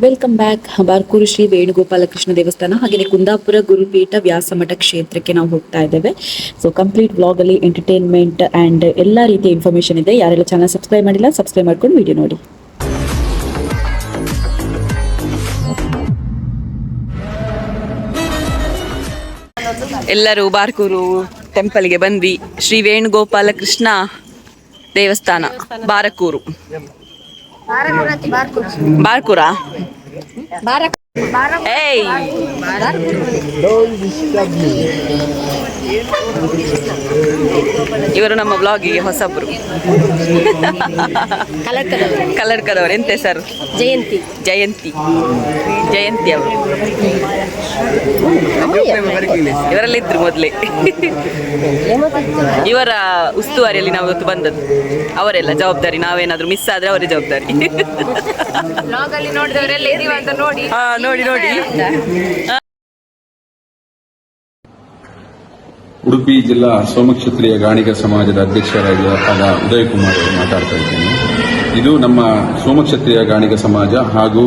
Welcome back. Barkur Shri Venugopalakrishna ದೇವಸ್ಥಾನ ಹಾಗೆಯೇ ಕುಂದಾಪುರ ಗುರುಪೀಠ ವ್ಯಾಸಮಠ ಕ್ಷೇತ್ರಕ್ಕೆ ನಾವು ಹೋಗ್ತಾ ಇದ್ದೇವೆ. ಸೊ ಕಂಪ್ಲೀಟ್ ವ್ಲಾಗ್ ಅಲ್ಲಿ ಎಂಟರ್ಟೈನ್ಮೆಂಟ್ ಅಂಡ್ ಎಲ್ಲಾ ರೀತಿಯ ಇನ್ಫಾರ್ಮೇಶನ್ ಇದೆ. ಯಾರೆಲ್ಲ ಚಾನಲ್ ಸಬ್ಸ್ಕ್ರೈಬ್ ಮಾಡಿಲ್ಲ ಸಬ್ಸ್ಕ್ರೈಬ್ ಮಾಡ್ಕೊಂಡು ವಿಡಿಯೋ ನೋಡಿ. ಎಲ್ಲರೂ ಬಾರ್ಕೂರು ಟೆಂಪಲ್ಗೆ ಬಂದ್ವಿ. ಶ್ರೀ ವೇಣುಗೋಪಾಲಕೃಷ್ಣ ದೇವಸ್ಥಾನ ಬಾರಕೂರು. ಬಾರ್ಕೂರಾ ಏಯ್ ಇವರು ನಮ್ಮ ಬ್ಲಾಗಿಗೆ ಹೊಸಬ್ರು. ಕಲರ್ಕದವರು. ಎಂತ ಸರ್? ಜಯಂತಿ ಅವರು. ಇವರಲ್ಲಿದ್ರು ಮೊದಲೇ. ಇವರ ಉಸ್ತುವಾರಿಯಲ್ಲಿ ನಾವು ಇವತ್ತು ಬಂದದ್ದು. ಅವರೆಲ್ಲ ಜವಾಬ್ದಾರಿ. ನಾವೇನಾದ್ರೂ ಮಿಸ್ ಆದ್ರೆ ಅವರೇ ಜವಾಬ್ದಾರಿ. ನೋಡಿ ಉಡುಪಿ ಜಿಲ್ಲಾ ಸೋಮಕ್ಷತ್ರಿಯ ಗಾಣಿಗ ಸಮಾಜದ ಅಧ್ಯಕ್ಷರಾದ ಉದಯ್ ಕುಮಾರ್ ಅವರು ಮಾತಾಡ್ತಾ ಇದ್ದೇನೆ. ಇದು ನಮ್ಮ ಸೋಮಕ್ಷತ್ರಿಯ ಗಾಣಿಗ ಸಮಾಜ ಹಾಗೂ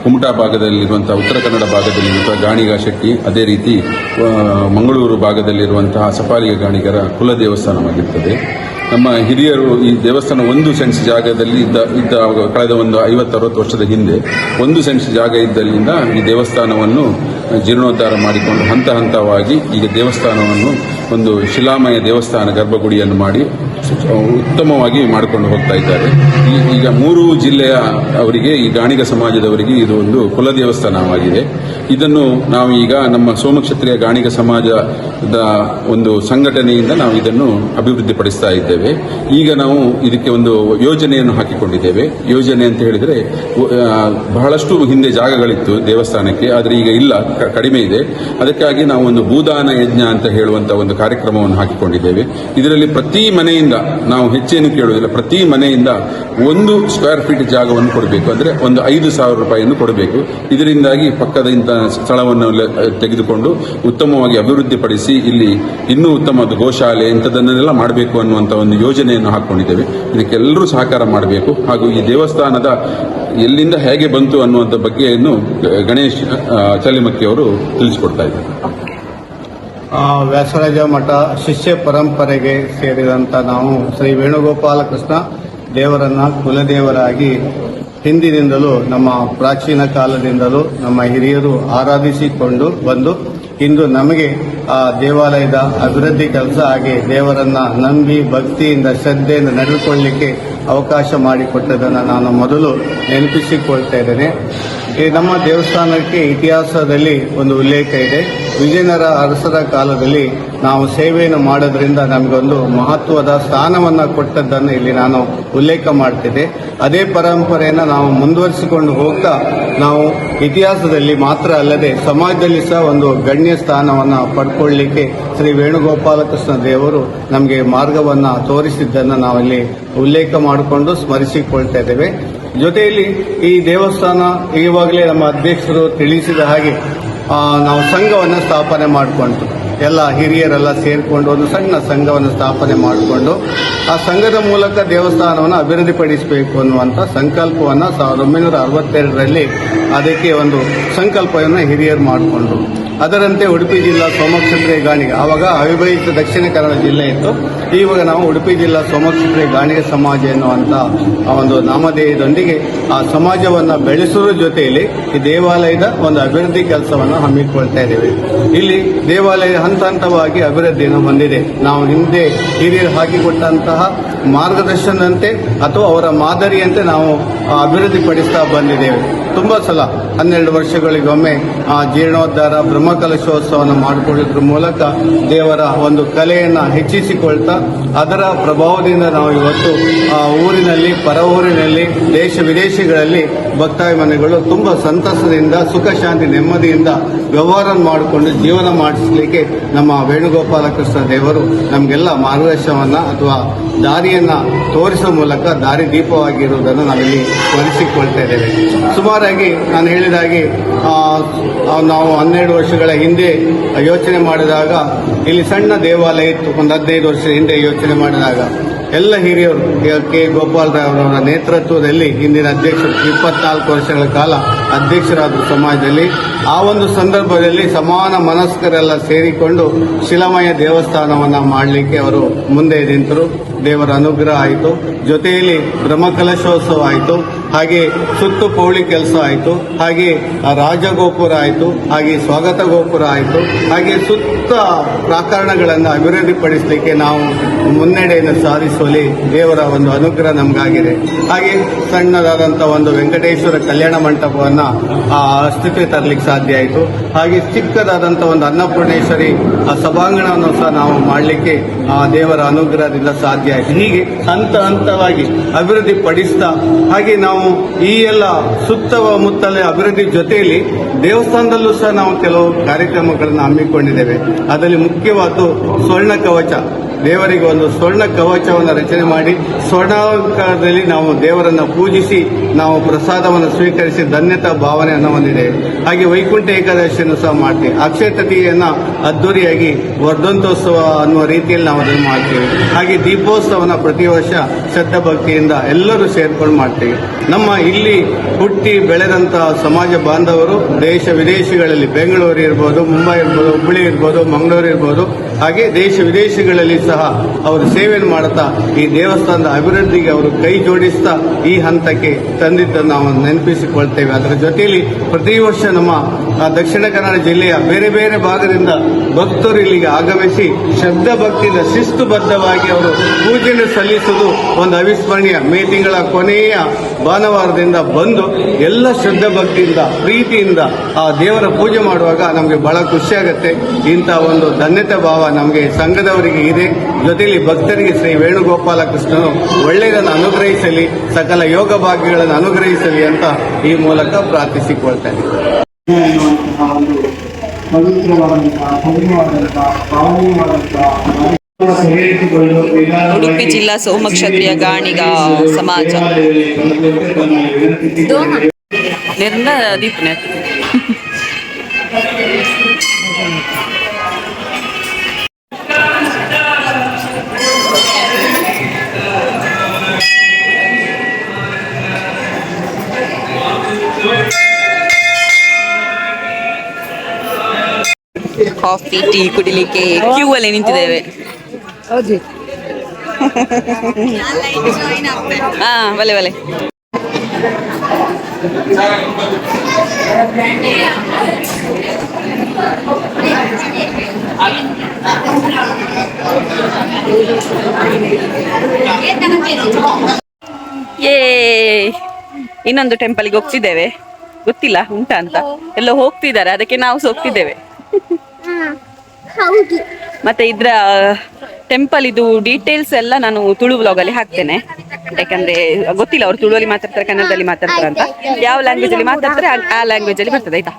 ಕುಮಟಾ ಭಾಗದಲ್ಲಿರುವಂತಹ ಉತ್ತರ ಕನ್ನಡ ಭಾಗದಲ್ಲಿರುವಂತಹ ಗಾಣಿಗ ಶೆಟ್ಟಿ, ಅದೇ ರೀತಿ ಮಂಗಳೂರು ಭಾಗದಲ್ಲಿರುವಂತಹ ಸಫಾಲಿಗ ಗಾಣಿಗರ ಕುಲ ದೇವಸ್ಥಾನವಾಗಿರುತ್ತದೆ. ನಮ್ಮ ಹಿರಿಯರು ಈ ದೇವಸ್ಥಾನ 1 ಸೆಂಟ್ಸ್ ಜಾಗದಲ್ಲಿ ಇದ್ದ ಕಳೆದ ಒಂದು 50-60 ವರ್ಷದ ಹಿಂದೆ 1 ಸೆಂಟ್ಸ್ ಜಾಗ ಇದ್ದಲ್ಲಿಂದ ಈ ದೇವಸ್ಥಾನವನ್ನು ಜೀರ್ಣೋದ್ಧಾರ ಮಾಡಿಕೊಂಡು ಹಂತ ಹಂತವಾಗಿ ಈಗ ದೇವಸ್ಥಾನವನ್ನು ಒಂದು ಶಿಲಾಮಯ ದೇವಸ್ಥಾನ ಗರ್ಭಗುಡಿಯನ್ನು ಮಾಡಿ ಉತ್ತಮವಾಗಿ ಮಾಡಿಕೊಂಡು ಹೋಗ್ತಾ ಇದ್ದಾರೆ. ಈಗ 3 ಜಿಲ್ಲೆಯ ಅವರಿಗೆ, ಈ ಗಾಣಿಗ ಸಮಾಜದವರಿಗೆ ಇದು ಒಂದು ಕುಲ ದೇವಸ್ಥಾನವಾಗಿದೆ. ಇದನ್ನು ನಾವು ಈಗ ನಮ್ಮ ಸೋಮಕ್ಷತ್ರಿಯ ಗಾಣಿಗ ಸಮಾಜದ ಒಂದು ಸಂಘಟನೆಯಿಂದ ನಾವು ಇದನ್ನು ಅಭಿವೃದ್ಧಿಪಡಿಸ್ತಾ ಇದ್ದೇವೆ. ಈಗ ನಾವು ಇದಕ್ಕೆ ಒಂದು ಯೋಜನೆಯನ್ನು ಹಾಕಿಕೊಂಡಿದ್ದೇವೆ. ಯೋಜನೆ ಅಂತ ಹೇಳಿದರೆ ಬಹಳಷ್ಟು ಹಿಂದೆ ಜಾಗಗಳಿತ್ತು ದೇವಸ್ಥಾನಕ್ಕೆ, ಆದರೆ ಈಗ ಇಲ್ಲ, ಕಡಿಮೆ ಇದೆ. ಅದಕ್ಕಾಗಿ ನಾವು ಒಂದು ಭೂದಾನ ಯಜ್ಞ ಅಂತ ಹೇಳುವಂತಹ ಒಂದು ಕಾರ್ಯಕ್ರಮವನ್ನು ಹಾಕಿಕೊಂಡಿದ್ದೇವೆ. ಇದರಲ್ಲಿ ಪ್ರತಿ ಮನೆಯಿಂದ, ನಾವು ಹೆಚ್ಚೇನು ಕೇಳುವುದಿಲ್ಲ, ಪ್ರತಿ ಮನೆಯಿಂದ 1 ಸ್ಕ್ವೇರ್ ಫೀಟ್ ಜಾಗವನ್ನು ಕೊಡಬೇಕು, ಅಂದರೆ ಒಂದು 5,000 ರೂಪಾಯಿಯನ್ನು ಕೊಡಬೇಕು. ಇದರಿಂದಾಗಿ ಪಕ್ಕದ ಸ್ಥಳವನ್ನು ತೆಗೆದುಕೊಂಡು ಉತ್ತಮವಾಗಿ ಅಭಿವೃದ್ಧಿಪಡಿಸಿ ಇಲ್ಲಿ ಇನ್ನೂ ಉತ್ತಮವಾದ ಗೋಶಾಲೆ ಇಂಥದನ್ನೆಲ್ಲ ಮಾಡಬೇಕು ಅನ್ನುವಂಥ ಒಂದು ಯೋಜನೆಯನ್ನು ಹಾಕಿಕೊಂಡಿದ್ದೇವೆ. ಇದಕ್ಕೆಲ್ಲರೂ ಸಹಕಾರ ಮಾಡಬೇಕು. ಹಾಗೂ ಈ ದೇವಸ್ಥಾನದ ಎಲ್ಲಿಂದ ಹೇಗೆ ಬಂತು ಅನ್ನುವಂಥ ಬಗ್ಗೆಯನ್ನು ಗಣೇಶ್ ಚಲಿಮಕ್ಕಿ ಅವರು ತಿಳಿಸಿಕೊಡ್ತಾ ಇದ್ದಾರೆ. ವ್ಯಾಸರಾಜ ಮಠ ಶಿಷ್ಯ ಪರಂಪರೆಗೆ ಸೇರಿದಂಥ ನಾವು ಶ್ರೀ ವೇಣುಗೋಪಾಲಕೃಷ್ಣ ದೇವರನ್ನ ಕುಲದೇವರಾಗಿ ಹಿಂದಿನಿಂದಲೂ, ನಮ್ಮ ಪ್ರಾಚೀನ ಕಾಲದಿಂದಲೂ ನಮ್ಮ ಹಿರಿಯರು ಆರಾಧಿಸಿಕೊಂಡು ಬಂದು ಇಂದು ನಮಗೆ ಆ ದೇವಾಲಯದ ಅಭಿವೃದ್ಧಿ ಕೆಲಸ ಹಾಗೆ ದೇವರನ್ನ ನಂಬಿ ಭಕ್ತಿಯಿಂದ ಶ್ರದ್ಧೆಯಿಂದ ನಡೆದುಕೊಳ್ಳಲಿಕ್ಕೆ ಅವಕಾಶ ಮಾಡಿಕೊಟ್ಟದನ್ನು ನಾನು ಮೊದಲು ನೆನಪಿಸಿಕೊಳ್ತಾ ಇದ್ದೇನೆ. ಈ ನಮ್ಮ ದೇವಸ್ಥಾನಕ್ಕೆ ಇತಿಹಾಸದಲ್ಲಿ ಒಂದು ಉಲ್ಲೇಖ ಇದೆ. ವಿಜಯನಗರ ಅರಸರ ಕಾಲದಲ್ಲಿ ನಾವು ಸೇವೆಯನ್ನು ಮಾಡೋದ್ರಿಂದ ನಮಗೊಂದು ಮಹತ್ವದ ಸ್ಥಾನವನ್ನು ಕೊಟ್ಟದ್ದನ್ನು ಇಲ್ಲಿ ನಾನು ಉಲ್ಲೇಖ ಮಾಡ್ತಿದ್ದೆ. ಅದೇ ಪರಂಪರೆಯನ್ನು ನಾವು ಮುಂದುವರಿಸಿಕೊಂಡು ಹೋಗ್ತಾ ನಾವು ಇತಿಹಾಸದಲ್ಲಿ ಮಾತ್ರ ಅಲ್ಲದೆ ಸಮಾಜದಲ್ಲಿ ಸಹ ಒಂದು ಗಣ್ಯ ಸ್ಥಾನವನ್ನು ಪಡ್ಕೊಳ್ಳಲಿಕ್ಕೆ ಶ್ರೀ ವೇಣುಗೋಪಾಲಕೃಷ್ಣ ದೇವರು ನಮಗೆ ಮಾರ್ಗವನ್ನು ತೋರಿಸಿದ್ದನ್ನು ನಾವಲ್ಲಿ ಉಲ್ಲೇಖ ಮಾಡಿಕೊಂಡು ಸ್ಮರಿಸಿಕೊಳ್ತಾ ಇದ್ದೇವೆ. ಜೊತೆಯಲ್ಲಿ ಈ ದೇವಸ್ಥಾನ ಈವಾಗಲೇ ನಮ್ಮ ಅಧ್ಯಕ್ಷರು ತಿಳಿಸಿದ ಹಾಗೆ ನಾವು ಸಂಘವನ್ನು ಸ್ಥಾಪನೆ ಮಾಡಿಕೊಂಡು ಎಲ್ಲ ಹಿರಿಯರೆಲ್ಲ ಸೇರಿಕೊಂಡು ಒಂದು ಸಣ್ಣ ಸಂಘವನ್ನು ಸ್ಥಾಪನೆ ಮಾಡಿಕೊಂಡು ಆ ಸಂಘದ ಮೂಲಕ ದೇವಸ್ಥಾನವನ್ನು ಅಭಿವೃದ್ಧಿಪಡಿಸಬೇಕು ಅನ್ನುವಂಥ ಸಂಕಲ್ಪವನ್ನು 1962ರಲ್ಲಿ ಅದಕ್ಕೆ ಒಂದು ಸಂಕಲ್ಪವನ್ನು ಹಿರಿಯರು ಮಾಡಿಕೊಂಡ್ರು. ಅದರಂತೆ ಉಡುಪಿ ಜಿಲ್ಲಾ ಸೋಮಕ್ಷತ್ರಿಯ ಗಾಣಿಗ, ಆವಾಗ ಅವಿಭಜಿತ ದಕ್ಷಿಣ ಕನ್ನಡ ಜಿಲ್ಲೆ ಇತ್ತು. ಇವಾಗ ನಾವು ಉಡುಪಿ ಜಿಲ್ಲಾ ಸೋಮಕ್ಷತ್ರಿಯ ಗಾಣಿಗ ಸಮಾಜ ಎನ್ನುವಂಥ ಒಂದು ನಾಮಧೇಯದೊಂದಿಗೆ ಆ ಸಮಾಜವನ್ನು ಬೆಳೆಸುವ ಜೊತೆಯಲ್ಲಿ ಈ ದೇವಾಲಯದ ಒಂದು ಅಭಿವೃದ್ಧಿ ಕೆಲಸವನ್ನು ಹಮ್ಮಿಕೊಳ್ತಾ ಇದ್ದೇವೆ. ಇಲ್ಲಿ ದೇವಾಲಯ ಹಂತ ಹಂತವಾಗಿ ಅಭಿವೃದ್ಧಿಯನ್ನು ಹೊಂದಿದೆ. ನಾವು ಹಿಂದೆ ಹಿರಿಯರು ಹಾಕಿಕೊಟ್ಟಂತಹ ಮಾರ್ಗದರ್ಶನದಂತೆ ಅಥವಾ ಅವರ ಮಾದರಿಯಂತೆ ನಾವು ಅಭಿವೃದ್ಧಿಪಡಿಸ್ತಾ ಬಂದಿದ್ದೇವೆ. ತುಂಬ ಸಲ 12 ವರ್ಷಗಳಿಗೊಮ್ಮೆ ಜೀರ್ಣೋದ್ಧಾರ ಬ್ರಹ್ಮಕಲಶೋತ್ಸವವನ್ನು ಮಾಡಿಕೊಳ್ಳೋದ್ರ ಮೂಲಕ ದೇವರ ಒಂದು ಕಲೆಯನ್ನು ಹೆಚ್ಚಿಸಿಕೊಳ್ತಾ ಅದರ ಪ್ರಭಾವದಿಂದ ನಾವು ಇವತ್ತು ಊರಿನಲ್ಲಿ, ಪರ ಊರಿನಲ್ಲಿ, ದೇಶ ವಿದೇಶಗಳಲ್ಲಿ ಭಕ್ತಾಭಿಮಾನಿಗಳು ತುಂಬ ಸಂತಸದಿಂದ, ಸುಖ ಶಾಂತಿ ನೆಮ್ಮದಿಯಿಂದ ವ್ಯವಹಾರ ಮಾಡಿಕೊಂಡು ಜೀವನ ಮಾಡಿಸಲಿಕ್ಕೆ ನಮ್ಮ ವೇಣುಗೋಪಾಲಕೃಷ್ಣ ದೇವರು ನಮಗೆಲ್ಲ ಮಾರ್ಗದರ್ಶನವನ್ನು ಅಥವಾ ದಾರಿಯನ್ನು ತೋರಿಸುವ ಮೂಲಕ ದಾರಿ ದೀಪವಾಗಿರುವುದನ್ನು ನಾವಿಲ್ಲಿ ಸ್ಮರಿಸಿಕೊಳ್ತಾ ಇದ್ದೇವೆ. ಸುಮಾರಾಗಿ ನಾನು ಹೇಳಿದ ಹಾಗೆ ನಾವು 12 ವರ್ಷಗಳ ಹಿಂದೆ ಯೋಚನೆ ಮಾಡಿದಾಗ ಇಲ್ಲಿ ಸಣ್ಣ ದೇವಾಲಯ ಇತ್ತು. ಒಂದು 15 ವರ್ಷದ ಹಿಂದೆ ಯೋಚನೆ ಮಾಡಿದಾಗ ಎಲ್ಲ ಹಿರಿಯರು ಕೆ ಗೋಪಾಲರಾವ್ ಅವರ ನೇತೃತ್ವದಲ್ಲಿ ಇಂದಿನ ಅಧ್ಯಕ್ಷರು 24 ವರ್ಷಗಳ ಕಾಲ ಅಧ್ಯಕ್ಷರಾದ ಸಮಾಜದಲ್ಲಿ ಆ ಒಂದು ಸಂದರ್ಭದಲ್ಲಿ ಸಮಾನ ಮನಸ್ಕರೆಲ್ಲ ಸೇರಿಕೊಂಡು ಶಿಲಾಮಯ ದೇವಸ್ಥಾನವನ್ನು ಮಾಡಲಿಕ್ಕೆ ಅವರು ಮುಂದೆ ನಿಂತರು. ದೇವರ ಅನುಗ್ರಹ ಆಯಿತು. ಜೊತೆಯಲ್ಲಿ ಬ್ರಹ್ಮಕಲಶೋತ್ಸವ ಆಯಿತು, ಹಾಗೆ ಸುತ್ತು ಪೌಳಿ ಕೆಲಸ ಆಯಿತು, ಹಾಗೆ ರಾಜಗೋಪುರ ಆಯಿತು, ಹಾಗೆ ಸ್ವಾಗತ ಗೋಪುರ ಆಯಿತು, ಹಾಗೆ ಸುತ್ತ ಪ್ರಾಕಾರಣಗಳನ್ನು ಅಭಿವೃದ್ಧಿಪಡಿಸಲಿಕ್ಕೆ ನಾವು ಮುನ್ನಡೆಯನ್ನು ಸಾಧಿಸುವಲ್ಲಿ ದೇವರ ಒಂದು ಅನುಗ್ರಹ ನಮಗಾಗಿದೆ. ಹಾಗೆ ಸಣ್ಣದಾದಂಥ ಒಂದು ವೆಂಕಟೇಶ್ವರ ಕಲ್ಯಾಣ ಮಂಟಪವನ್ನು ಅಸ್ತಿತ್ವ ತರಲಿಕ್ಕೆ ಸಾಧ್ಯ ಆಯಿತು. ಹಾಗೆ ಚಿಕ್ಕದಾದಂಥ ಒಂದು ಅನ್ನಪೂರ್ಣೇಶ್ವರಿ ಸಭಾಂಗಣವನ್ನು ಸಹ ನಾವು ಮಾಡಲಿಕ್ಕೆ ದೇವರ ಅನುಗ್ರಹದಿಂದ ಸಾಧ್ಯ ಆಯಿತು. ಹೀಗೆ ಹಂತ ಹಂತವಾಗಿ ಅಭಿವೃದ್ಧಿ ಪಡಿಸ್ತಾ ಹಾಗೆ ನಾವು ಈ ಎಲ್ಲ ಸುತ್ತಮುತ್ತಲ ಅಭಿವೃದ್ಧಿ ಜೊತೆಯಲ್ಲಿ ದೇವಸ್ಥಾನದಲ್ಲೂ ಸಹ ನಾವು ಕೆಲವು ಕಾರ್ಯಕ್ರಮಗಳನ್ನು ಹಮ್ಮಿಕೊಂಡಿದ್ದೇವೆ. ಅದರಲ್ಲಿ ಮುಖ್ಯವಾದ ಸ್ವರ್ಣ ಕವಚ, ದೇವರಿಗೆ ಒಂದು ಸ್ವರ್ಣ ಕವಚವನ್ನು ರಚನೆ ಮಾಡಿ ಸ್ವರ್ಣಾಂಕದಲ್ಲಿ ನಾವು ದೇವರನ್ನು ಪೂಜಿಸಿ ನಾವು ಪ್ರಸಾದವನ್ನು ಸ್ವೀಕರಿಸಿ ಧನ್ಯತಾ ಭಾವನೆಯನ್ನು ಹೊಂದಿದ್ದೇವೆ. ಹಾಗೆ ವೈಕುಂಠ ಏಕಾದಶಿಯನ್ನು ಸಹ ಮಾಡ್ತೀವಿ. ಅಕ್ಷಯ ತೃತೀಯೆಯನ್ನು ಅದ್ದೂರಿಯಾಗಿ ವರ್ಧಂತೋತ್ಸವ ಅನ್ನುವ ರೀತಿಯಲ್ಲಿ ನಾವು ಅದನ್ನು ಮಾಡ್ತೀವಿ. ಹಾಗೆ ದೀಪೋತ್ಸವನ ಪ್ರತಿ ವರ್ಷ ಶ್ರದ್ಧಾ ಭಕ್ತಿಯಿಂದ ಎಲ್ಲರೂ ಸೇರ್ಕೊಂಡು ಮಾಡ್ತೀವಿ. ನಮ್ಮ ಇಲ್ಲಿ ಹುಟ್ಟಿ ಬೆಳೆದಂತ ಸಮಾಜ ಬಾಂಧವರು ದೇಶ ವಿದೇಶಗಳಲ್ಲಿ, ಬೆಂಗಳೂರು ಇರ್ಬೋದು, ಮುಂಬೈ ಇರ್ಬೋದು, ಹುಬ್ಬಳ್ಳಿ ಇರ್ಬೋದು, ಮಂಗಳೂರು ಇರ್ಬೋದು, ಹಾಗೆ ದೇಶ ವಿದೇಶಗಳಲ್ಲಿ ಸಹ ಅವರು ಸೇವೆಯನ್ನು ಮಾಡುತ್ತಾ ಈ ದೇವಸ್ಥಾನದ ಅಭಿವೃದ್ಧಿಗೆ ಅವರು ಕೈ ಜೋಡಿಸ್ತಾ ಈ ಹಂತಕ್ಕೆ ತಂದಿದ್ದನ್ನು ನಾವು ನೆನಪಿಸಿಕೊಳ್ತೇವೆ. ಅದರ ಜೊತೆಯಲ್ಲಿ ಪ್ರತಿ ವರ್ಷ ನಮ್ಮ ದಕ್ಷಿಣ ಕನ್ನಡ ಜಿಲ್ಲೆಯ ಬೇರೆ ಬೇರೆ ಭಾಗದಿಂದ ಭಕ್ತರು ಇಲ್ಲಿಗೆ ಆಗಮಿಸಿ ಶ್ರದ್ಧಾ ಭಕ್ತಿಯಿಂದ ಶಿಸ್ತುಬದ್ಧವಾಗಿ ಅವರು ಪೂಜೆಯನ್ನು ಸಲ್ಲಿಸುವುದು ಒಂದು ಅವಿಸ್ಮರಣೀಯ. ಮೇ ತಿಂಗಳ ಕೊನೆಯ ಭಾನುವಾರದಿಂದ ಬಂದು ಎಲ್ಲ ಶ್ರದ್ಧಾ ಭಕ್ತಿಯಿಂದ ಪ್ರೀತಿಯಿಂದ ಆ ದೇವರ ಪೂಜೆ ಮಾಡುವಾಗ ನಮಗೆ ಬಹಳ ಖುಷಿಯಾಗುತ್ತೆ. ಇಂಥ ಒಂದು ಧನ್ಯತೆ ಭಾವ ನಮಗೆ ಸಂಘದವರಿಗೆ ಇದೆ. ಜೊತೆಯಲ್ಲಿ ಭಕ್ತರಿಗೆ ಶ್ರೀ ವೇಣುಗೋಪಾಲ ಕೃಷ್ಣನು ಒಳ್ಳೆಯದನ್ನು ಅನುಗ್ರಹಿಸಲಿ, ಸಕಲ ಯೋಗ ಭಾಗ್ಯಗಳನ್ನು ಅನುಗ್ರಹಿಸಲಿ ಅಂತ ಈ ಮೂಲಕ ಪ್ರಾರ್ಥಿಸಿಕೊಳ್ತೇನೆ. ಉಡುಪಿ ಜಿಲ್ಲಾ ಸೋಮಕ್ಷತ್ರಿಯ ಗಾಣಿಗ ಸಮಾಜ ನಿರ್ನ ದೀಪನೆ ಕಾಫಿ ಟೀ ಕುಡಿಲಿಕ್ಕೆ ಕ್ಯೂ ಅಲ್ಲಿ ನಿಂತಿದ್ದೇವೆ. ಹಾ ಬಲೆ ಬಲೆ. ಇನ್ನೊಂದು ಟೆಂಪಲ್ಗೆ ಹೋಗ್ತಿದ್ದೇವೆ, ಗೊತ್ತಿಲ್ಲ ಉಂಟಾ ಅಂತ. ಎಲ್ಲ ಹೋಗ್ತಿದ್ದಾರೆ, ಅದಕ್ಕೆ ನಾವು ಹೋಗ್ತಿದ್ದೇವೆ. ಮತ್ತೆ ಇದ್ರ ಟೆಂಪಲ್ ಇದು ಡೀಟೇಲ್ಸ್ ಎಲ್ಲ ನಾನು ತುಳು ವ್ಲಾಗ್ ಅಲ್ಲಿ ಹಾಕ್ತೇನೆ. ಯಾಕಂದ್ರೆ ಗೊತ್ತಿಲ್ಲ ಅವ್ರು ತುಳುವಲ್ಲಿ ಮಾತಾಡ್ತಾರೆ, ಕನ್ನಡದಲ್ಲಿ ಮಾತಾಡ್ತಾರೆ ಅಂತ. ಯಾವ ಲ್ಯಾಂಗ್ವೇಜ್ ಅಲ್ಲಿ ಮಾತಾಡ್ತಾರೆ ಆ ಲ್ಯಾಂಗ್ವೇಜ್ ಅಲ್ಲಿ ಬರ್ತದೆ. ಆಯ್ತಾ?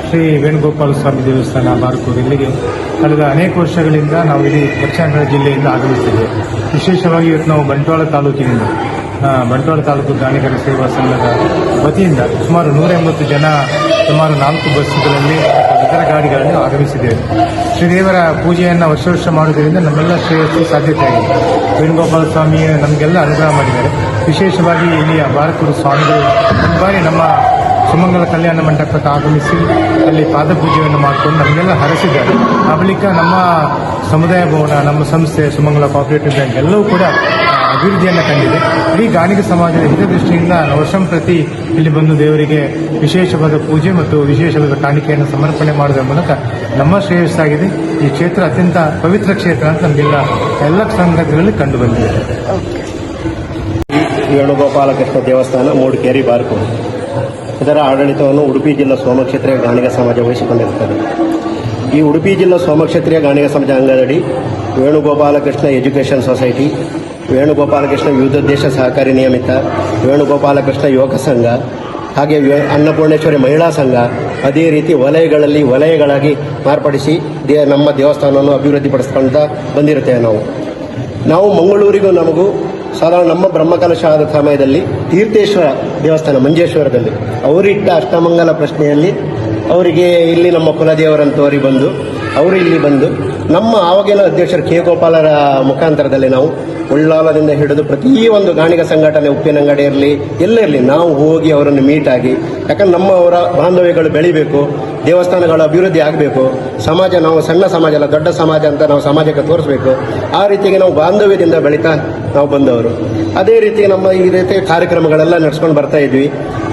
ಶ್ರೀ ವೇಣುಗೋಪಾಲ ಸ್ವಾಮಿ ದೇವಸ್ಥಾನ ಬಾರ್ಕೂರು ಇಲ್ಲಿಗೆ ಕಳೆದ ಅನೇಕ ವರ್ಷಗಳಿಂದ ನಾವು ಇಡೀ ದಕ್ಷಿಣ ಕನ್ನಡ ಜಿಲ್ಲೆಯಿಂದ ಆಗಮಿಸಿದ್ದೇವೆ. ವಿಶೇಷವಾಗಿ ಇವತ್ತು ನಾವು ಬಂಟ್ವಾಳ ತಾಲೂಕಿನಿಂದ ಬಂಟ್ವಾಳ ತಾಲೂಕು ಗಾಣಿಗರ ಸೇವಾ ಸಂಘದ ವತಿಯಿಂದ ಸುಮಾರು 180 ಜನ ಸುಮಾರು 4 ಬಸ್ಸುಗಳಲ್ಲಿ ಇತರ ಗಾಡಿಗಳಲ್ಲಿ ಆಗಮಿಸಿದ್ದೇವೆ. ಶ್ರೀದೇವರ ಪೂಜೆಯನ್ನು ವರ್ಷ ಮಾಡುವುದರಿಂದ ನಮ್ಮೆಲ್ಲ ಶ್ರೇಯಸ್ಸು ಸಾಧ್ಯತೆಯಾಗಿದೆ. ವೇಣುಗೋಪಾಲ ಸ್ವಾಮಿ ನಮಗೆಲ್ಲ ಅನುಗ್ರಹ ಮಾಡಿದ್ದಾರೆ. ವಿಶೇಷವಾಗಿ ಇಲ್ಲಿಯ ಬಾರಕೂರು ಸ್ವಾಮಿಗಳು ಒಂದು ಬಾರಿ ನಮ್ಮ ಸುಮಂಗಲ ಕಲ್ಯಾಣ ಮಂಟಪಕ್ಕೆ ಆಗಮಿಸಿ ಅಲ್ಲಿ ಪಾದಪೂಜೆಯನ್ನು ಮಾಡಿಕೊಂಡು ನಮಗೆಲ್ಲ ಹರಸಿದ್ದಾರೆ. ಆ ಬಳಿಕ ನಮ್ಮ ಸಮುದಾಯ ಭವನ, ನಮ್ಮ ಸಂಸ್ಥೆ ಸುಮಂಗಲ ಕೋಆಪರೇಟಿವ್ ಬ್ಯಾಂಕ್ ಎಲ್ಲವೂ ಕೂಡ ಅಭಿವೃದ್ಧಿಯನ್ನು ಕಂಡಿದೆ. ಇಡೀ ಗಾಣಿಗ ಸಮಾಜದ ಹಿತದೃಷ್ಟಿಯಿಂದ ವರ್ಷಂಪ್ರತಿ ಇಲ್ಲಿ ಬಂದು ದೇವರಿಗೆ ವಿಶೇಷವಾದ ಪೂಜೆ ಮತ್ತು ವಿಶೇಷವಾದ ಕಾಣಿಕೆಯನ್ನು ಸಮರ್ಪಣೆ ಮಾಡುವುದರ ಮೂಲಕ ನಮ್ಮ ಶ್ರೇಯಸ್ಸಾಗಿದೆ. ಈ ಕ್ಷೇತ್ರ ಅತ್ಯಂತ ಪವಿತ್ರ ಕ್ಷೇತ್ರ ಅಂತ ನಮಗೆಲ್ಲ ಎಲ್ಲ ಸಂಗತಿಗಳಲ್ಲಿ ಕಂಡು ಬಂದಿದೆ. ವೇಣುಗೋಪಾಲ ಕೃಷ್ಣ ದೇವಸ್ಥಾನ ಮೂಡಿಕೇರಿ ಬಾರ್ಕೂರು. ಇದರ ಆಡಳಿತವನ್ನು ಉಡುಪಿ ಜಿಲ್ಲಾ ಸೋಮಕ್ಷತ್ರಿಯ ಗಾಣಿಗ ಸಮಾಜ ವಹಿಸಿಕೊಂಡಿರುತ್ತದೆ. ಈ ಉಡುಪಿ ಜಿಲ್ಲಾ ಸೋಮಕ್ಷತ್ರಿಯ ಗಾಣಿಗ ಸಮಾಜ ಅಂಗದಡಿ ವೇಣುಗೋಪಾಲಕೃಷ್ಣ ಎಜುಕೇಷನ್ ಸೊಸೈಟಿ, ವೇಣುಗೋಪಾಲಕೃಷ್ಣ ವಿವಿಧೋದ್ದೇಶ ಸಹಕಾರಿ ನಿಯಮಿತ, ವೇಣುಗೋಪಾಲಕೃಷ್ಣ ಯೋಗ ಸಂಘ, ಹಾಗೆ ಅನ್ನಪೂರ್ಣೇಶ್ವರಿ ಮಹಿಳಾ ಸಂಘ, ಅದೇ ರೀತಿ ವಲಯಗಳಾಗಿ ಮಾರ್ಪಡಿಸಿ ನಮ್ಮ ದೇವಸ್ಥಾನವನ್ನು ಅಭಿವೃದ್ಧಿಪಡಿಸ್ಕೊಳ್ತಾ ಬಂದಿರುತ್ತೇವೆ. ನಾವು ಮಂಗಳೂರಿಗೂ ನಮಗೂ ಸಾಧಾರಣ ನಮ್ಮ ಬ್ರಹ್ಮಕಲಶಾದ ಸಮಯದಲ್ಲಿ ತೀರ್ಥೇಶ್ವರ ದೇವಸ್ಥಾನ ಮಂಜೇಶ್ವರದಲ್ಲಿ ಅವರಿಟ್ಟ ಅಷ್ಟಮಂಗಲ ಪ್ರಶ್ನೆಯಲ್ಲಿ ಅವರಿಗೆ ಇಲ್ಲಿ ನಮ್ಮ ಕುಲದೇವರಂತವರಿಗೆ ಬಂದು ಅವರು ಇಲ್ಲಿ ಬಂದು ನಮ್ಮ ಆವಾಗಿನ ಅಧ್ಯಕ್ಷರು ಕೆ ಗೋಪಾಲರ ಮುಖಾಂತರದಲ್ಲಿ ನಾವು ಉಳ್ಳಾಲದಿಂದ ಹಿಡಿದು ಪ್ರತಿಯೊಂದು ಗಾಣಿಗ ಸಂಘಟನೆ ಉಪ್ಪಿನಂಗಡಿ ಇರಲಿ ಎಲ್ಲೇ ಇರಲಿ ನಾವು ಹೋಗಿ ಅವರನ್ನು ಮೀಟ್ ಆಗಿ, ಯಾಕಂದ್ರೆ ನಮ್ಮವರ ಬಾಂಧವ್ಯಗಳು ಬೆಳಿಬೇಕು, ದೇವಸ್ಥಾನಗಳ ಅಭಿವೃದ್ಧಿ ಆಗಬೇಕು, ಸಮಾಜ ನಾವು ಸಣ್ಣ ಸಮಾಜ ಅಲ್ಲ ದೊಡ್ಡ ಸಮಾಜ ಅಂತ ನಾವು ಸಮಾಜಕ್ಕೆ ತೋರಿಸಬೇಕು. ಆ ರೀತಿಗೆ ನಾವು ಬಾಂಧವ್ಯದಿಂದ ಬೆಳೀತಾ ನಾವು ಬಂದವರು. ಅದೇ ರೀತಿ ನಮ್ಮ ಈ ರೀತಿ ಕಾರ್ಯಕ್ರಮಗಳೆಲ್ಲ ನಡೆಸ್ಕೊಂಡು ಬರ್ತಾ ಇದ್ವಿ.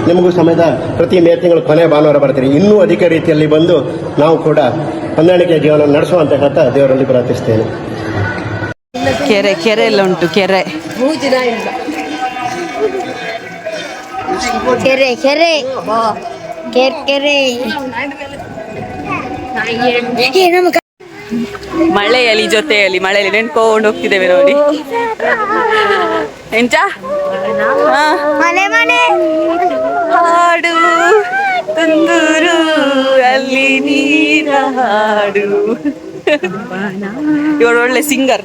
ನಿಮಗೂ ಸಮೇತ ಪ್ರತಿ ಮೇ ತಿಂಗಳು ಕೊನೆ ಭಾನುವಾರ ಬರ್ತೀರಿ. ಇನ್ನೂ ಅಧಿಕ ರೀತಿಯಲ್ಲಿ ಬಂದು ನಾವು ಕೂಡ ಹೊಂದಾಣಿಕೆ ಜೀವನ ನಡೆಸುವಂತ ಹೇಳ್ತಾ ದೇವರಲ್ಲಿ ಪ್ರಾರ್ಥಿಸ್ತೇನೆ. ಕೆರೆ ಎಲ್ಲ ಉಂಟು. ಕೆರೆ ಕೆರೆ ಕೆರೆ ಕೆರೆ ಮಳೆಯಲ್ಲಿ ಜೊತೆಯಲ್ಲಿ ಮಳೆಯಲ್ಲಿ ನೆನ್ಕೊಂಡು ಹೋಗ್ತಿದ್ದೇವೆ ನೋಡಿ. ಎಂಚ ಮನೆ ಮನೆ ಹಾಡು ತುಂದೂರು ಅಲ್ಲಿ ನೀರ ಹಾಡು. ಇವಳು ಒಳ್ಳೆ ಸಿಂಗರ್.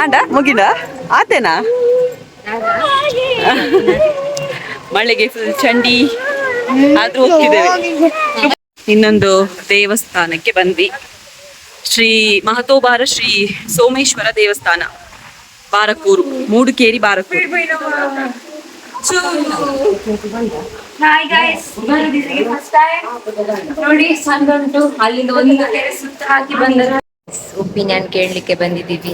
ಆಂಡ ಮುಗಿದ ಆತೇನಾ? ಮಳೆಗೆ ಫುಲ್ ಚಂಡಿ ಆದ್ರೂ ಹೋಗ್ತಿದ್ದೇವೆ. ಇನ್ನೊಂದು ದೇವಸ್ಥಾನಕ್ಕೆ ಬಂದ್ವಿ. ಶ್ರೀ ಮಹತೋಬಾರ ಶ್ರೀ ಸೋಮೇಶ್ವರ ದೇವಸ್ಥಾನ, Barkur, Mudukeri Barkur. Hi guys, first time ನೋಡಿ ಚಂದ ಉಂಟು. ಅಲ್ಲಿಂದ ಒಂದು ಕೆರೆ ಸುತ್ತ ಹಾಕಿ ಬಂದರು. ಒಪಿನಿಯನ್ ಕೇಳಲಿಕ್ಕೆ ಬಂದಿದ್ದೀವಿ.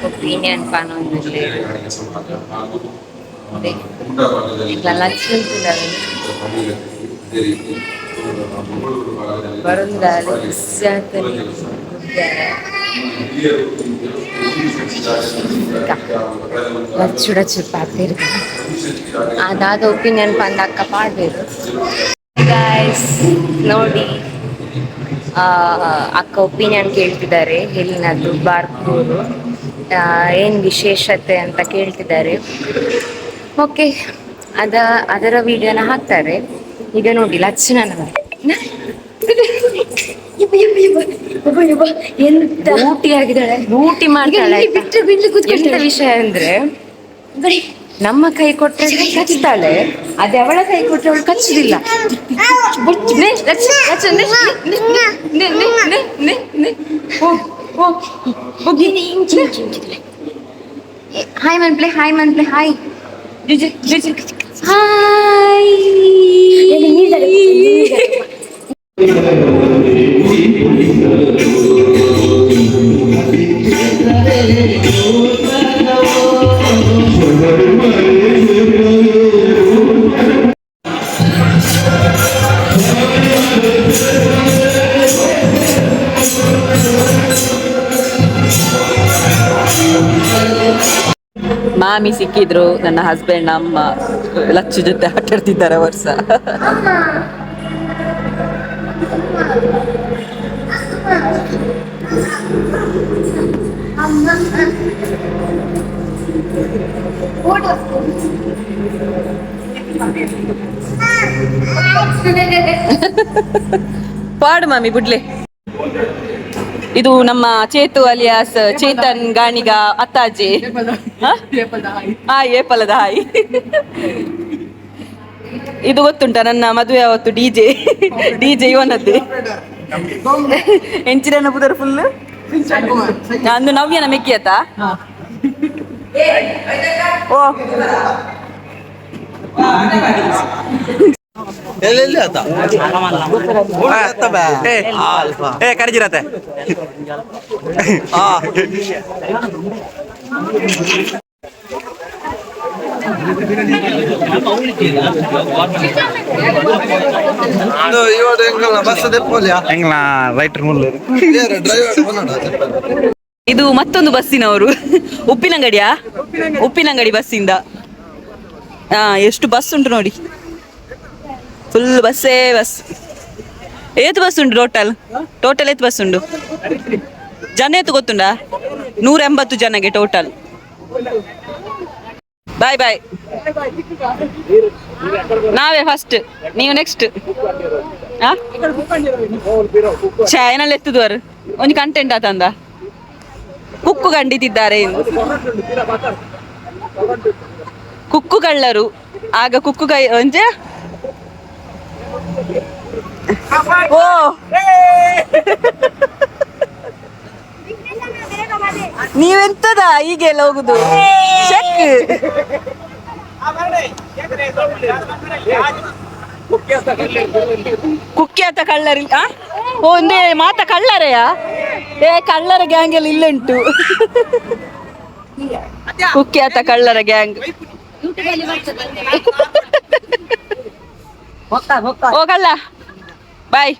ಒಪಿನಿಯನ್ ಪಾನೊಂದಿಲ್ಲ ಲಚ್ಚುಡಚ್ಚು ಪಾತಿರ್ಕ ಅದಾದ ಒಪಿನಿಯನ್ ಪಂದಕ್ಕ ಪಾಡ್ಬೇಕು. ಗೈಸ್ ನೋಡಿ, ಅಕ್ಕ ಒಪಿನಿಯನ್ ಕೇಳ್ತಿದ್ದಾರೆ. ಎಲ್ಲಿನದ್ದು ಬಾರ್ಕೂರು, ಏನು ವಿಶೇಷತೆ ಅಂತ ಕೇಳ್ತಿದ್ದಾರೆ. ಓಕೆ, ಅದರ ವಿಡಿಯೋನ ಹಾಕ್ತಾರೆ. ಈಗ ನೋಡಿ ಲಕ್ಷಣ ಎಂತ ರೂಟಿ ಆಗಿದ್ದಾಳೆ, ರೂಟಿ ಮಾಡ್ತಾಳೆ. ಎಂತ ವಿಷಯ ಅಂದ್ರೆ ನಮ್ಮ ಕೈ ಕೊಟ್ಟರೆ ಕಚ್ತಾಳೆ, ಅದೇ ಅವಳ ಕೈ ಕೊಟ್ಟರೆ ಅವಳು ಕಚ್ಚುದಿಲ್ಲ. ಹಾಯ್ ಮನ್ಪ್ಲೆ, ಹಾಯ್ ಮನ್ಪ್ಲೆ, ಹಾಯ್ ಹಾಯ್. ಮಾಮಿ ಸಿಕ್ಕಿದ್ರು, ನನ್ನ ಹಸ್ಬೆಂಡ್ ಅಮ್ಮ ಲಚ್ಚು ಜೊತೆ ಆಟಾಡ್ತಿದ್ದಾರೆ ವರ್ಷ. ಪಾಡು ಮಾಮಿ ಬುಡ್ಲೆ. ಇದು ನಮ್ಮ ಚೇತು ಅಲಿಯಾಸ್ ಚೇತನ್ ಗಾಣಿಗ ಅತ್ತಾಜೆ. ಏಪಲದ ಹಾಯಿ. ಇದು ಗೊತ್ತುಂಟ ನನ್ನ ಮದುವೆ ಅವತ್ತು ಡಿಜೆ ಇವನದ್ದೇ. ಎಂಚಿನ ಬುದರ್ ಫುಲ್ ಅಂದು ನವ್ಯನ ಮೆಕ್ಕಿಯತ್ತ. ಓ ಕರಿಜಿರತ್ತೆ. ಇದು ಮತ್ತೊಂದು ಬಸ್ಸಿನವರು. ಉಪ್ಪಿನಂಗಡಿ ಬಸ್ಸಿಂದ ಎಷ್ಟು ಬಸ್ ಉಂಟು ನೋಡಿ, ಫುಲ್ ಬಸ್ಸೇ ಬಸ್. ಏತು ಬಸ್ ಉಂಟು ಟೋಟಲ್ ಏತು ಬಸ್ ಉಂಟು? ಜನ ಏತು ಗೊತ್ತುಂಡ? 180 ಜನಗೆ ಟೋಟಲ್. ಬಾಯ್ ಬಾಯ್. ನಾವೇ ಫಸ್ಟ್, ನೀವು ನೆಕ್ಸ್ಟ್. ಏನಲ್ಲಿ ಎತ್ತುದವರು ಒಂದು ಕಂಟೆಂಟ್ ಆತಂದ ಕುಕ್ಕು ಕಂಡಿದ್ದಾರೆ. ಕುಕ್ಕು ಕಳ್ಳರು ಆಗ ಕುಕ್ಕು ಕೈ ಒಂಜೆ ಓ ನೀವೆಂತದ ಹೀಗೆಲ್ಲ ಹೋಗುದು ಶಕ್ ಕುಖ್ಯಾತ ಕಳ್ಳರಿ ಓ ಒಂದೇ ಮಾತ ಕಳ್ಳರೆಯ ಕಳ್ಳರ ಗ್ಯಾಂಗ್ ಎಲ್ಲ ಇಲ್ಲುಂಟು ಕುಖ್ಯಾತ ಕಳ್ಳರ ಗ್ಯಾಂಗ್ ಓ ಕಳ್ಳ ಬಾಯ್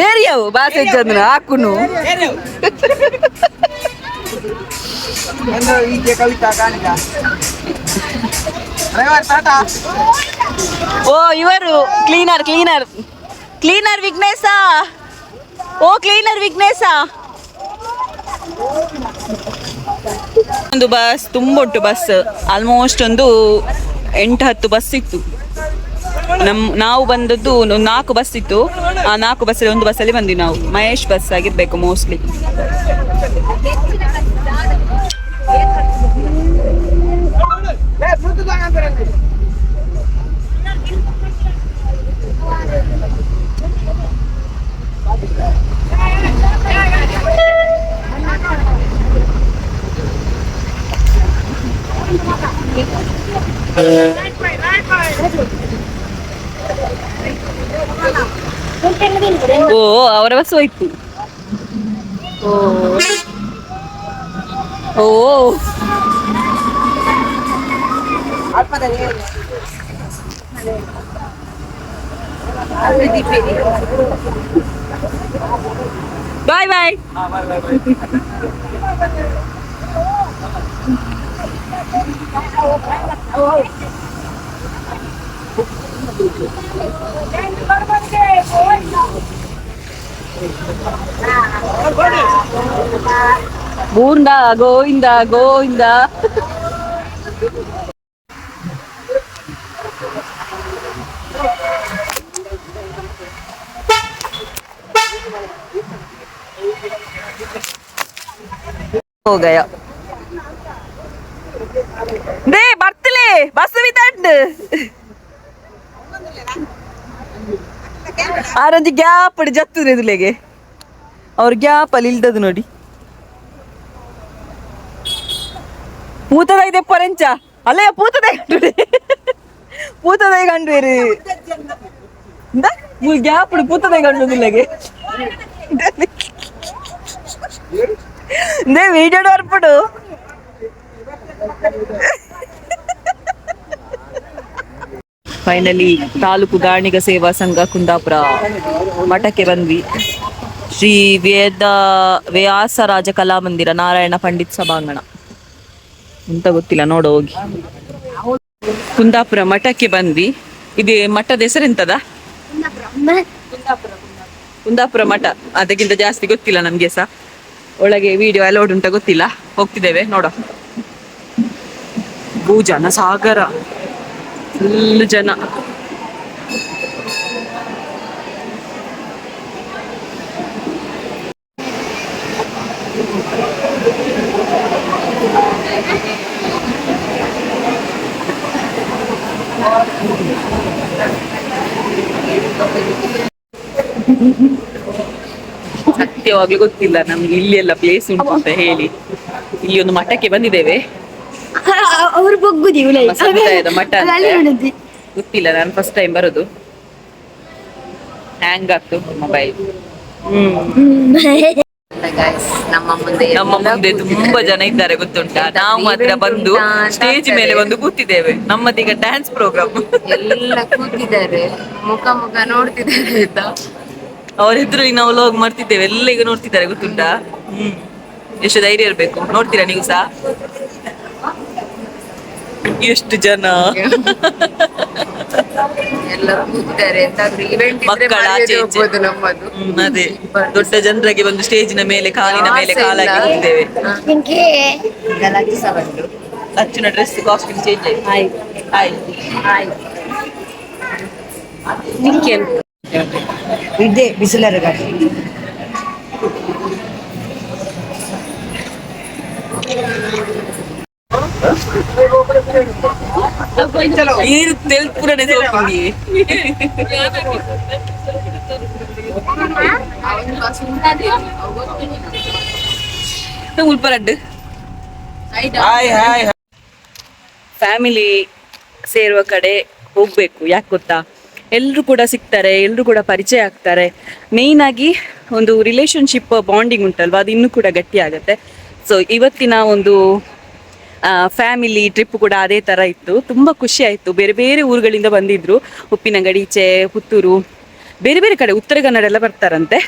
ಏರಿಯಾವು ಬಾಸೆ ಚಂದ್ರ ಹಾಕುನು ಓ ಇವರು ಕ್ಲೀನರ್ ಕ್ಲೀನರ್ ಕ್ಲೀನರ್ ವಿಘ್ನೇಶ ಓ ಕ್ಲೀನರ್ ವಿಘ್ನೇಶ ಒಂದು ಬಸ್ ತುಂಬ ಉಂಟು ಬಸ್ ಆಲ್ಮೋಸ್ಟ್ ಒಂದು 8-10 ಬಸ್ ಇತ್ತು ನಾವು ಬಂದದ್ದು ಒಂದು 4 ಬಸ್ ಇತ್ತು ಆ 4 ಬಸ್ಸಲ್ಲಿ ಒಂದು ಬಸ್ಸಲ್ಲಿ ಬಂದ್ವಿ ನಾವು ಮಹೇಶ್ ಬಸ್ ಆಗಿರ್ಬೇಕು ಮೋಸ್ಟ್ಲಿ ಓ ಅವರ ಬಸ್ ಹೋಯ್ತು ಓ ಬಾಯ್ ಬಾಯ್ ಗೋವಿಂದ ಗೋವಿಂದ ಗೋವಿಂದ हो गया दे बर्तले बस वितंड ಆರಂಜಿ ಗ್ಯಾಪ್ ಜತ್ತುದು ಎದುಲೆಗೆ ಅವ್ರ ಗ್ಯಾಪ್ ಅಲ್ಲಿ ಇಲ್ದದು ನೋಡಿ ಪೂತದ ಪೊರೆಂಚ ಅಲ್ಲೇ ಪೂತದ ಪೂತದ ಕಂಡು ಗ್ಯಾಪ್ ಪೂತದ ಕಂಡುದಿಲ್ಲಗೆ വീഡിയോ ഓർപ്പിടൂ ಫೈನಲಿ ತಾಲೂಕು ಗಾಣಿಗ ಸೇವಾ ಸಂಘ ಕುಂದಾಪುರ ಮಠಕ್ಕೆ ಬಂದ್ವಿ ಶ್ರೀ ವ್ಯಾಸರಾಜ ಕಲಾಮಂದಿರ ನಾರಾಯಣ ಪಂಡಿತ್ ಸಭಾಂಗಣ ಅಂತ ಗೊತ್ತಿಲ್ಲ ನೋಡ ಹೋಗಿ ಕುಂದಾಪುರ ಮಠಕ್ಕೆ ಬಂದ್ವಿ ಇದು ಮಠದ ಹೆಸರೆಂತದ ಕುಂದಾಪುರ ಮಠ ಅದಕ್ಕಿಂತ ಜಾಸ್ತಿ ಗೊತ್ತಿಲ್ಲ ನಮ್ಗೆ ಸಹ ಒಳಗೆ ವಿಡಿಯೋ ಅಲೋಡ್ ಉಂಟ ಗೊತ್ತಿಲ್ಲ ಹೋಗ್ತಿದ್ದೇವೆ ನೋಡ ಭೂಜನ ಸಾಗರ ಫುಲ್ ಜನ ಸತ್ಯವಾಗ್ಲೂ ಗೊತ್ತಿಲ್ಲ ನಮ್ಗೆ ಇಲ್ಲಿ ಎಲ್ಲ ಪ್ಲೇಸ್ ಉಂಟು ಅಂತ ಹೇಳಿ ಇಲ್ಲಿ ಒಂದು ಮಠಕ್ಕೆ ಬಂದಿದ್ದೇವೆ ಅವ್ರು ಬಗ್ಗುದಿ ಸಮುದಾಯದ ಮಠ ಗೊತ್ತಿಲ್ಲ ನಾನು ಫಸ್ಟ್ ಟೈಮ್ ಬರೋದು ಹ್ಯಾಂಗ್ ಆಗ್ತು ಮೊಬೈಲ್ ನಮ್ಮ ಮುಂದೆ ತುಂಬಾ ಜನ ಇದ್ದಾರೆ ಗೊತ್ತುಂಟಾ ನಾವು ಮಾತ್ರ ಬಂದು ಸ್ಟೇಜ್ ಮೇಲೆ ಬಂದು ಕೂತಿದ್ದೇವೆ ನಮ್ಮದೀಗ ಡ್ಯಾನ್ಸ್ ಪ್ರೋಗ್ರಾಮ್ ಎಲ್ಲ ಕೂತಿದ್ದಾರೆ ಮುಖ ಮುಖ ನೋಡ್ತಿದ್ದಾರೆ ಆಯ್ತಾ ಅವ್ರ ಎದುರಲ್ಲಿ ನಾವು ಲಾಗ್ ಮಾಡ್ತಿದ್ದೇವೆ ಎಲ್ಲ ಈಗ ನೋಡ್ತಿದ್ದಾರೆ ಗೊತ್ತುಂಟಾ ಎಷ್ಟು ಧೈರ್ಯ ಇರ್ಬೇಕು ನೋಡ್ತೀರಾ ನೀವು ಸಹ ಎಷ್ಟು ಜನ ಎಲ್ಲ ಕೂತಿದ್ದಾರೆ ಎಂತಾದ್ರೂ ಇವೆಂಟ್ ಮಕ್ಕಳ ಆಚೆ ಈಚೆ. ನಮ್ಮದು ಅದೇ ದೊಡ್ಡ ಜನರಿಗೆ ಒಂದು ಸ್ಟೇಜಿನ ಮೇಲೆ ಕಾಲಿನ ಮೇಲೆ ಕಾಲಾಗಿ ಕೂತಿದ್ದೇವೆ ಅಚ್ಚುನ ಡ್ರೆಸ್ ಕಾಸ್ಟ್ಯೂಮ್ ಚೇಂಜ್ ಆಯ್ತು ಹಾಯ್ ಇದ್ದೆ ಬಿಸಿಲರ ಗಾಡಿ ನೀರು ತೆಲ್ ಪೂರನೇ ಸೋಪುಂಡಿ ಉಲ್ಪರಡ್ಡು ಫ್ಯಾಮಿಲಿ ಸೇರುವ ಕಡೆ ಹೋಗ್ಬೇಕು. ಯಾಕೆ ಗೊತ್ತಾ, ಎಲ್ಲರೂ ಕೂಡ ಸಿಗ್ತಾರೆ, ಎಲ್ಲರೂ ಕೂಡ ಪರಿಚಯ ಆಗ್ತಾರೆ. ಮೇಯ್ನ್ ಆಗಿ ಒಂದು ರಿಲೇಶನ್ಶಿಪ್ ಬಾಂಡಿಂಗ್ ಉಂಟಲ್ವಾ, ಅದು ಇನ್ನೂ ಕೂಡ ಗಟ್ಟಿ ಆಗುತ್ತೆ. ಸೊ ಇವತ್ತಿನ ಒಂದು ಫ್ಯಾಮಿಲಿ ಟ್ರಿಪ್ ಕೂಡ ಅದೇ ಥರ ಇತ್ತು. ತುಂಬ ಖುಷಿ ಆಯಿತು. ಬೇರೆ ಬೇರೆ ಊರುಗಳಿಂದ ಬಂದಿದ್ರು, ಉಪ್ಪಿನಂಗಡಿ, ಈಚೆ ಪುತ್ತೂರು, ಬೇರೆ ಬೇರೆ ಕಡೆ, ಉತ್ತರ ಕನ್ನಡ ಎಲ್ಲ ಬರ್ತಾರಂತೆ.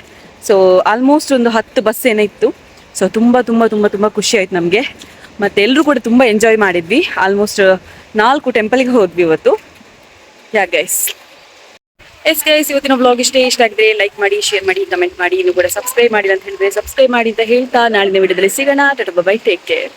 ಸೊ ಆಲ್ಮೋಸ್ಟ್ ಒಂದು 10 ಬಸ್ ಏನೋ ಇತ್ತು. ಸೊ ತುಂಬ ತುಂಬ ತುಂಬ ತುಂಬ ಖುಷಿ ಆಯ್ತು ನಮಗೆ. ಮತ್ತು ಎಲ್ಲರೂ ಕೂಡ ತುಂಬ ಎಂಜಾಯ್ ಮಾಡಿದ್ವಿ. ಆಲ್ಮೋಸ್ಟ್ 4 ಟೆಂಪಲ್ಗೆ ಹೋದ್ವಿ ಇವತ್ತು. ಯಾ ಗೈಸ್, ಎಸ್ ಗೈಸ್, ಇವತ್ತಿನ ಬ್ಲಾಗ್ ಇಷ್ಟ ಆಗಿದ್ರೆ ಲೈಕ್ ಮಾಡಿ, ಶೇರ್ ಮಾಡಿ, ಕಮೆಂಟ್ ಮಾಡಿ. ಇನ್ನು ಕೂಡ ಸಬ್ಸ್ಕ್ರೈಬ್ ಮಾಡಿಲ್ಲ ಅಂತ ಹೇಳಿದ್ರೆ ಸಬ್ಸ್ಕ್ರೈಬ್ ಮಾಡಿ ಅಂತ ಹೇಳ್ತಾ ನಾಳಿನ ವಿಡಿಯೋದಲ್ಲಿ ಸಿಗೋಣ. Tata bye, take care.